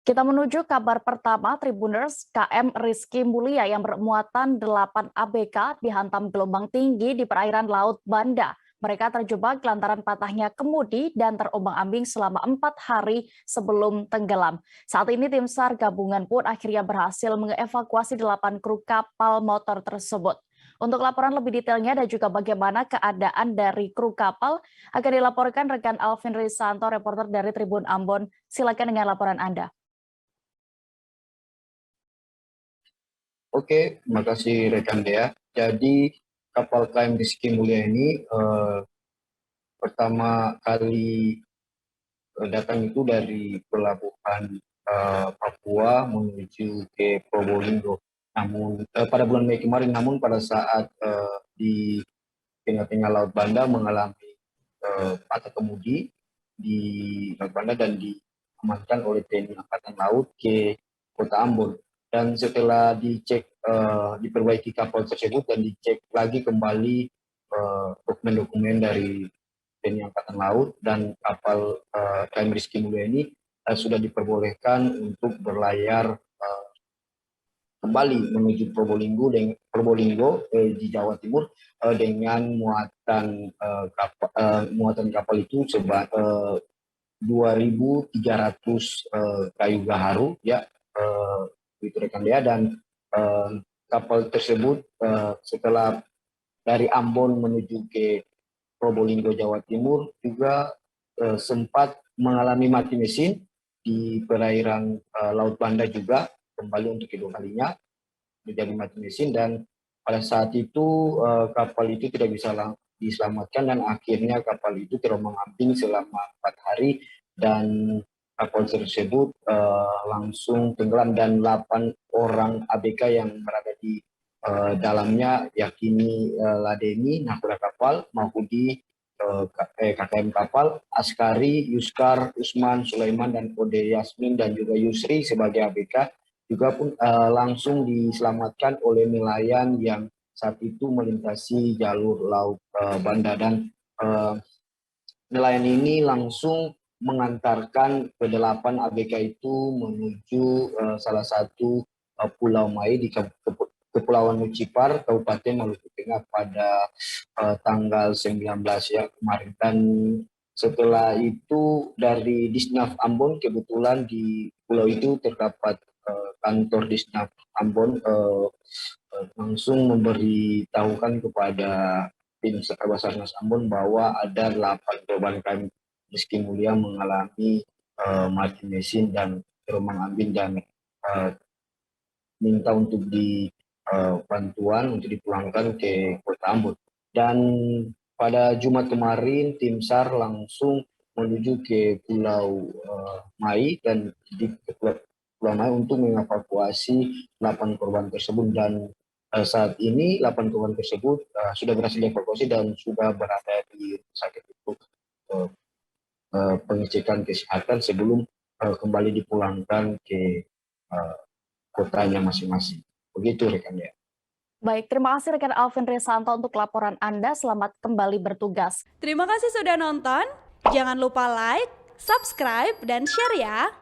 Kita menuju kabar pertama, Tribuners. KM Rizky Mulia yang bermuatan 8 ABK dihantam gelombang tinggi di perairan Laut Banda. Mereka terjebak lantaran patahnya kemudi dan terombang-ambing selama 4 hari sebelum tenggelam. Saat ini tim SAR gabungan pun akhirnya berhasil mengevakuasi 8 kru kapal motor tersebut. Untuk laporan lebih detailnya dan juga bagaimana keadaan dari kru kapal akan dilaporkan rekan Alvin Risanto, reporter dari Tribun Ambon. Silakan dengan laporan Anda. Oke, terima kasih rekan Dea. Jadi kapal KM Rizky Mulia ini pertama kali datang itu dari pelabuhan Papua menuju ke Probolinggo. Namun pada bulan Mei kemarin, namun pada saat di tengah-tengah Laut Banda mengalami patah kemudi di Laut Banda dan diamankan oleh TNI Angkatan Laut ke Kota Ambon. Dan setelah dicek, diperbaiki kapal tersebut dan dicek lagi kembali dokumen-dokumen dari TNI Angkatan Laut dan kapal KM Rizky Mulia ini sudah diperbolehkan untuk berlayar kembali menuju Probolinggo di Jawa Timur dengan muatan kapal itu sebanyak 2.300 kayu gaharu ya, itu rekan Dea. Dan kapal tersebut setelah dari Ambon menuju ke Probolinggo Jawa Timur juga sempat mengalami mati mesin di perairan Laut Banda juga, kembali untuk kedua kalinya menjadi mati mesin. Dan pada saat itu kapal itu tidak bisa diselamatkan dan akhirnya kapal itu terombang-ambing selama 4 hari dan kapal tersebut langsung tenggelam dan 8 orang ABK yang berada di dalamnya yakni Ladeni, nakoda kapal, Mahudi, KKM kapal, Askari, Yuskar, Usman, Sulaiman, dan Ode Yasmin, dan juga Yusri sebagai ABK juga pun langsung diselamatkan oleh nelayan yang saat itu melintasi jalur Laut Banda. Dan nelayan ini langsung mengantarkan ke-8 ABK itu menuju salah satu Pulau Mai di Kepulauan Mucipar, Kabupaten Maluku Tengah pada tanggal 19 ya kemarin. Dan setelah itu dari Disnaf Ambon, kebetulan di pulau itu terdapat kantor Disnaf Ambon, langsung memberitahukan kepada tim Basarnas Ambon bahwa ada 8 korban KM Rizky Mulia mengalami mati mesin dan terombang-ambing dan minta untuk bantuan untuk dipulangkan ke Kota Ambon. Dan pada Jumat kemarin tim SAR langsung menuju ke Pulau Mai dan di Pulau Mai untuk mengevakuasi 8 korban tersebut. Dan saat ini 8 korban tersebut sudah berhasil dievakuasi dan sudah berada di rumah sakit untuk pengecekan kesehatan sebelum kembali dipulangkan ke kotanya masing-masing. Begitu rekan ya. Baik, terima kasih rekan Alvin Risanto untuk laporan Anda. Selamat kembali bertugas. Terima kasih sudah nonton. Jangan lupa like, subscribe, dan share ya.